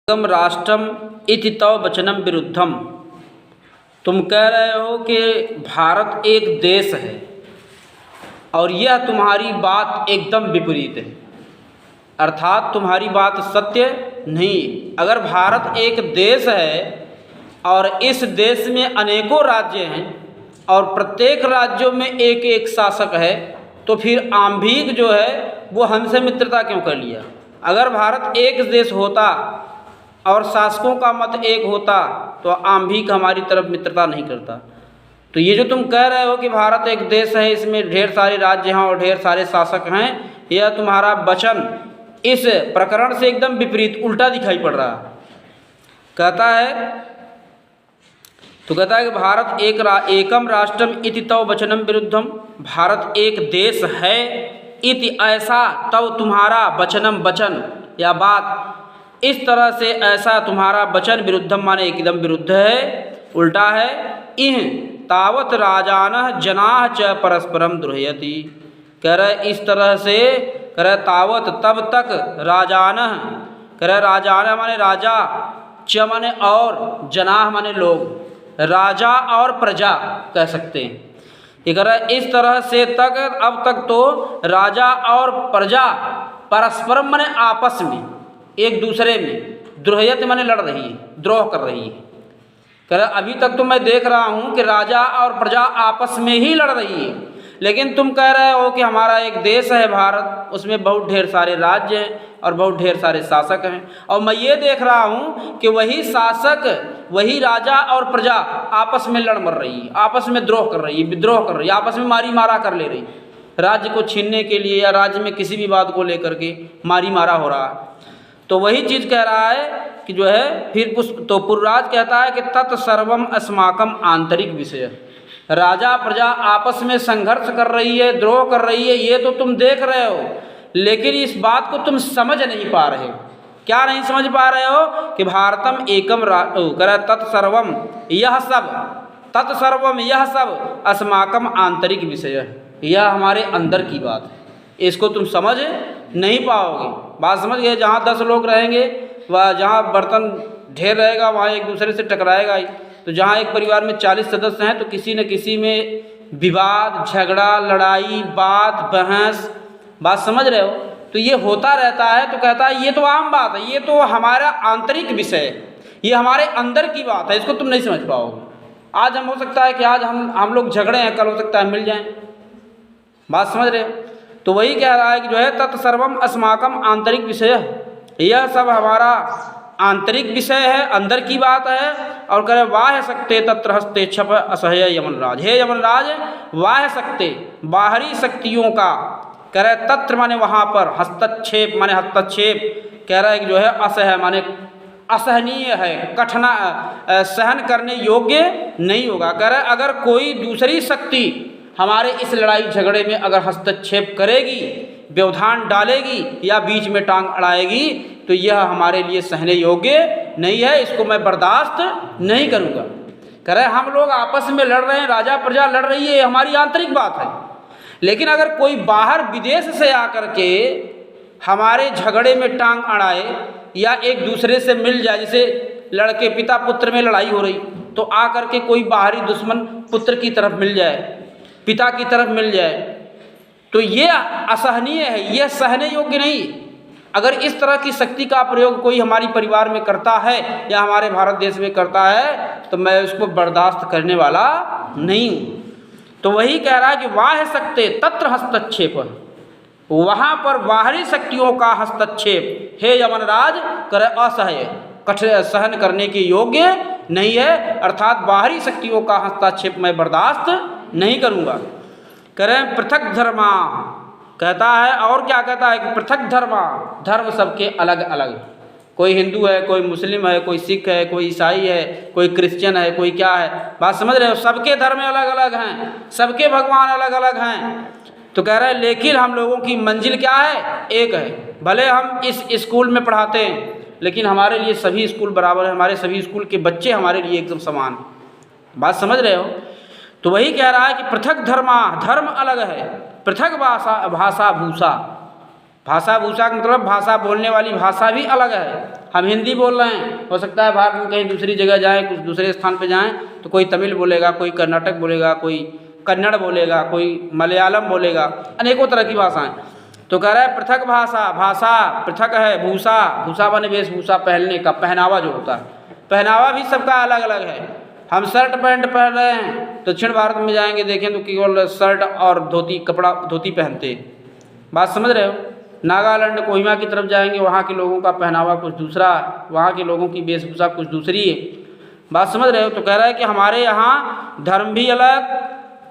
एकम राष्ट्रम इति तव वचनम विरुद्धम। तुम कह रहे हो कि भारत एक देश है और यह तुम्हारी बात एकदम विपरीत है, अर्थात तुम्हारी बात सत्य नहीं। अगर भारत एक देश है और इस देश में अनेकों राज्य हैं और प्रत्येक राज्यों में एक एक शासक है, तो फिर आम्भीक जो है वो हमसे मित्रता क्यों कर लिया? अगर भारत एक देश होता और शासकों का मत एक होता तो आम्भीक हमारी तरफ मित्रता नहीं करता। तो ये जो तुम कह रहे हो कि भारत एक देश है, इसमें ढेर सारे राज्य हैं और ढेर सारे शासक हैं, यह तुम्हारा वचन इस प्रकरण से एकदम विपरीत उल्टा दिखाई पड़ रहा है। कहता है कि भारत एकम राष्ट्रम इति तव वचनम विरुद्धम। भारत एक देश है इति ऐसा तव तुम्हारा वचनम वचन या बात इस तरह से ऐसा तुम्हारा वचन विरुद्धम माने एकदम विरुद्ध है, उल्टा है। इह तावत राजानः जनाः च परस्परम द्रोहयति। कह रहे इस तरह से कह रहे तावत तब तक राजानः, कह रहे राजानः माने राजा, च माने और, जनाः माने लोग, राजा और प्रजा कह सकते हैं। ये कह रहे इस तरह से तक अब तक तो राजा और प्रजा परस्परम माने आपस में एक दूसरे में, द्रोहयत माने लड़ रही है, द्रोह कर रही है। कह रहे अभी तक तो मैं देख रहा हूँ कि राजा और प्रजा आपस में ही लड़ रही है, लेकिन तुम कह रहे हो कि हमारा एक देश है भारत, उसमें बहुत ढेर सारे राज्य हैं और बहुत ढेर सारे शासक हैं, और मैं ये देख रहा हूँ कि वही शासक, वही राजा और प्रजा आपस में लड़ मर रही है, आपस में द्रोह कर रही है, विद्रोह कर रही है, आपस में मारी मारा कर ले रही, राज्य को छीनने के लिए या राज्य में किसी भी बात को लेकर के मारी मारा हो रहा है। तो वही चीज़ कह रहा है कि जो है फिर तो पुरराज कहता है कि तत्सर्वम अस्माकम आंतरिक विषय। राजा प्रजा आपस में संघर्ष कर रही है, द्रोह कर रही है, ये तो तुम देख रहे हो, लेकिन इस बात को तुम समझ नहीं पा रहे हो। क्या नहीं समझ पा रहे हो? कि भारतम एकम कर तत्सर्वम यह सब, तत्सर्वम यह सब अस्माकम आंतरिक विषय, यह हमारे अंदर की बात है, इसको तुम समझ नहीं पाओगे। बात समझ गए? जहाँ 10 लोग रहेंगे वह, जहाँ बर्तन ढेर रहेगा वहाँ एक दूसरे से टकराएगा ही। तो जहाँ एक परिवार में 40 सदस्य हैं तो किसी न किसी में विवाद, झगड़ा, लड़ाई, बात, बहस, बात समझ रहे हो? तो ये होता रहता है। तो कहता है ये तो आम बात है, ये तो हमारा आंतरिक विषय है, ये हमारे अंदर की बात है, इसको तुम नहीं समझ पाओगे। आज हम हो सकता है कि आज हम लोग झगड़े हैं, कल हो सकता है मिल जाएं। बात समझ रहे हो? तो वही कह रहा है कि जो है तत्सर्वम अस्माकम आंतरिक विषय, यह सब हमारा आंतरिक विषय है, अंदर की बात है। और कह रहे वाह्य शक्ति तत्र हस्ते क्षप असह्य यमनराज। हे यमनराज, वाह्य शक्ति बाहरी शक्तियों का, कह रहे तत्र माने वहाँ पर, हस्तक्षेप माने हस्तक्षेप, कह रहा है कि जो है असह्य माने असहनीय है, कठिना सहन करने योग्य नहीं होगा। कह रहे अगर कोई दूसरी शक्ति हमारे इस लड़ाई झगड़े में अगर हस्तक्षेप करेगी, व्यवधान डालेगी या बीच में टांग अड़ाएगी, तो यह हमारे लिए सहने योग्य नहीं है, इसको मैं बर्दाश्त नहीं करूँगा। कह रहे हम लोग आपस में लड़ रहे हैं, राजा प्रजा लड़ रही है, ये हमारी आंतरिक बात है। लेकिन अगर कोई बाहर विदेश से आकर के हमारे झगड़े में टांग अड़ाए या एक दूसरे से मिल जाए, जैसे लड़के पिता पुत्र में लड़ाई हो रही, तो आकर के कोई बाहरी दुश्मन पुत्र की तरफ मिल जाए, पिता की तरफ मिल जाए, तो ये असहनीय है, यह सहने योग्य नहीं। अगर इस तरह की शक्ति का प्रयोग कोई हमारी परिवार में करता है या हमारे भारत देश में करता है, तो मैं उसको बर्दाश्त करने वाला नहीं हूँ। तो वही कह रहा है कि वाह्य शक्ति तत्र हस्तक्षेप, वहाँ पर बाहरी शक्तियों का हस्तक्षेप हे यमनराज करे असह्य, कठिन सहन करने के योग्य नहीं है, अर्थात बाहरी शक्तियों का हस्तक्षेप मैं बर्दाश्त नहीं करूँगा। करें पृथक धर्मा, कहता है और क्या कहता है कि पृथक धर्मा, धर्म सबके अलग अलग, कोई हिंदू है, कोई मुस्लिम है, कोई सिख है, कोई ईसाई है, कोई क्रिश्चियन है, कोई क्या है। बात समझ रहे हो? सबके धर्म अलग अलग हैं, सबके भगवान अलग अलग हैं। तो कह रहे हैं लेकिन हम लोगों की मंजिल क्या है? एक है। भले हम इस स्कूल में पढ़ाते हैं, लेकिन हमारे लिए सभी स्कूल बराबर है, हमारे सभी स्कूल के बच्चे हमारे लिए एकदम समान। बात समझ रहे हो? तो वही कह रहा है कि पृथक धर्मा, धर्म अलग है, पृथक भाषा भूषा, भाषा भूषा का मतलब भाषा बोलने वाली भाषा भी अलग है, हम हिंदी बोल रहे हैं, हो सकता है भारत में कहीं दूसरी जगह जाएं, कुछ दूसरे स्थान पे जाएं तो कोई तमिल बोलेगा, कोई कर्नाटक बोलेगा, कोई कन्नड़ बोलेगा, कोई मलयालम बोलेगा, अनेकों तरह की भाषाएं। तो कह रहा है पृथक भाषा, भाषा पृथक है, भूषा, भूषा माने वेशभूषा, पहनने का पहनावा जो होता है, पहनावा भी सबका अलग अलग है। हम शर्ट पैंट पहन रहे हैं, दक्षिण भारत में जाएंगे देखें तो केवल शर्ट और धोती, कपड़ा धोती पहनते हैं। बात समझ रहे हो? नागालैंड कोहिमा की तरफ जाएंगे, वहाँ के लोगों का पहनावा कुछ दूसरा, वहाँ के लोगों की वेशभूषा कुछ दूसरी है। बात समझ रहे हो? तो कह रहा है कि हमारे यहाँ धर्म भी अलग,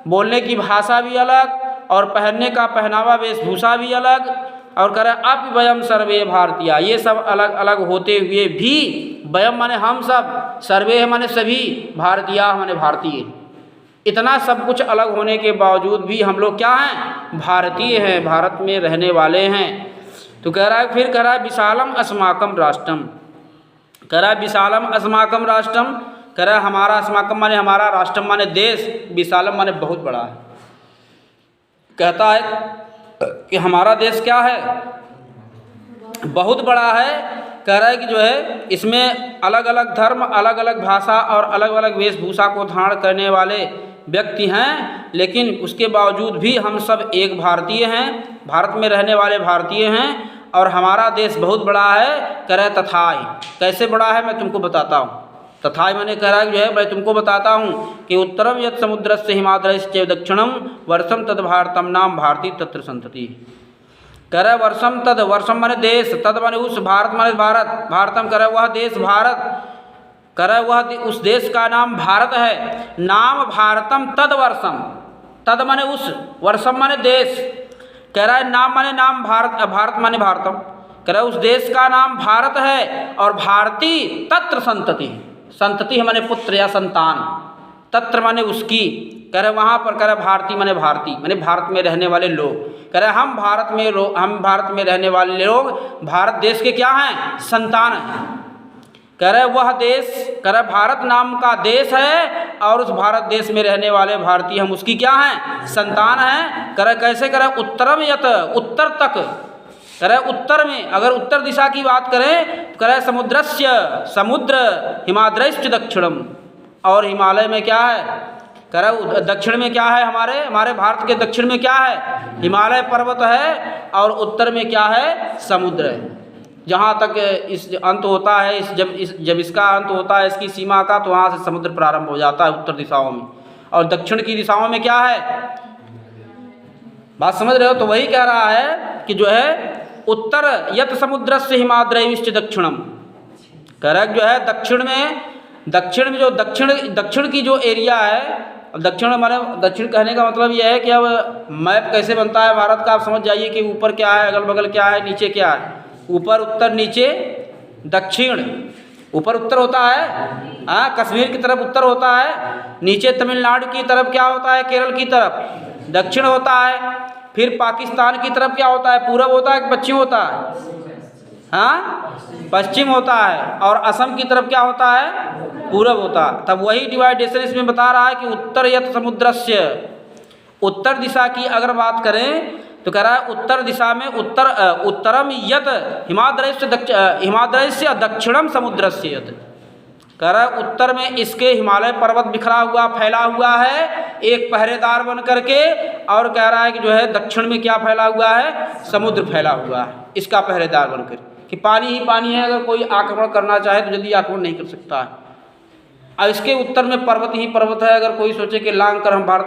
बोलने की भाषा भी अलग, और पहनने का पहनावा वेशभूषा भी अलग, और कह रहा है अब वयम सर्वे भारतीय, ये सब अलग अलग होते हुए भी, वयम माने हम सब, सर्वे माने सभी, भारतीय माने भारतीय, इतना सब कुछ अलग होने के बावजूद भी हम लोग क्या हैं? भारतीय हैं, भारत में रहने वाले हैं। तो कह रहा है, फिर कह रहा है विशालम अस्माकम राष्ट्रम, कह रहा है विशालम अस्माकम राष्ट्रम, कह रहा है हमारा, अस्माकम माने हमारा, राष्ट्रम माने देश, विशालम माने बहुत बड़ा है। कहता है कि हमारा देश क्या है? बहुत बड़ा है। कह रहा है कि जो है इसमें अलग अलग धर्म, अलग अलग भाषा और अलग अलग वेशभूषा को धारण करने वाले व्यक्ति हैं, लेकिन उसके बावजूद भी हम सब एक भारतीय हैं, भारत में रहने वाले भारतीय हैं, और हमारा देश बहुत बड़ा है। कह रहा है तथाई, कैसे बड़ा है मैं तुमको बताता हूँ। तथाई मैंने कह रहा है जो है मैं तुमको बताता हूँ कि उत्तरम यत् समुद्रस्य हिमाद्रश्च दक्षिणम वर्षम तद भारतम नाम भारती तत्र संतति। कह रहा है वर्षम तद, वर्षम माने देश, तद माने उस, भारत माने भारत, भारतम कह रहा है वह देश भारत, कह रहा है वह उस देश का नाम भारत है। नाम भारतम तद वर्षम, तद माने उस, वर्षम माने देश, कह रहा है नाम माने नाम, भारत, भारत माने भारतम, कह रहा है उस देश का नाम भारत है, और भारती तत्र संतति, संतति माने पुत्र या संतान, तत्र माने उसकी, कह रहे वहाँ पर, कह रहे भारती माने भारती माने भारत में रहने वाले लोग, कह रहे हम भारत में रहने वाले लोग भारत देश के क्या हैं? संतान हैं। कह रहे वह देश, कह रहे भारत नाम का देश है, और उस भारत देश में रहने वाले भारतीय हम उसकी क्या हैं? संतान हैं। कह रहे कैसे? कह रहे उत्तरम यत, उत्तर तक, कह रहे उत्तर में, अगर उत्तर दिशा की बात करें तो कह रहे समुद्रस्य, समुद्र, हिमाद्रश्च दक्षिणम, और हिमालय में क्या है? कह रहे दक्षिण में क्या है? हमारे भारत के दक्षिण में क्या है? हिमालय पर्वत है, और उत्तर में क्या है? समुद्र है। जहाँ तक इस अंत होता है, जब इसका अंत होता है इसकी सीमा का, तो वहाँ से समुद्र प्रारंभ हो जाता है उत्तर दिशाओं में, और दक्षिण की दिशाओं में क्या है? बात समझ रहे हो? तो वही कह रहा है कि जो है उत्तर यत समुद्रस्य हिमाद्रैश्च दक्षिणम, कह रहा है जो है दक्षिण में जो दक्षिण की जो एरिया है, दक्षिण माने, दक्षिण कहने का मतलब यह है कि अब मैप कैसे बनता है भारत का, आप समझ जाइए कि ऊपर क्या है, अगल बगल क्या है, नीचे क्या है, ऊपर उत्तर, नीचे दक्षिण, ऊपर उत्तर होता है, हाँ, कश्मीर की तरफ उत्तर होता है, नीचे तमिलनाडु की तरफ क्या होता है? केरल की तरफ दक्षिण होता है, फिर पाकिस्तान की तरफ क्या होता है? पूरब होता है कि पश्चिम होता है? हाँ, पश्चिम होता है, और असम की तरफ क्या होता है? पूरब होता है। तब वही डिवाइडेशन इसमें बता रहा है कि उत्तर यत समुद्रस्य, उत्तर दिशा की अगर बात करें तो कह रहा है उत्तर दिशा में, उत्तरम यत हिमाद्रस्य दक्षिणम समुद्रस्य यत, कह रहा है उत्तर में इसके हिमालय पर्वत बिखरा हुआ, फैला हुआ है एक पहरेदार बन करके, और कह रहा है कि जो है दक्षिण में क्या फैला हुआ है? समुद्र फैला हुआ है इसका पहरेदार बनकर, कि पानी ही पानी है, अगर कोई आक्रमण करना चाहे तो जल्दी आक्रमण नहीं कर सकता है। और इसके उत्तर में पर्वत ही पर्वत है, अगर कोई सोचे कि लांग कर हम भारत में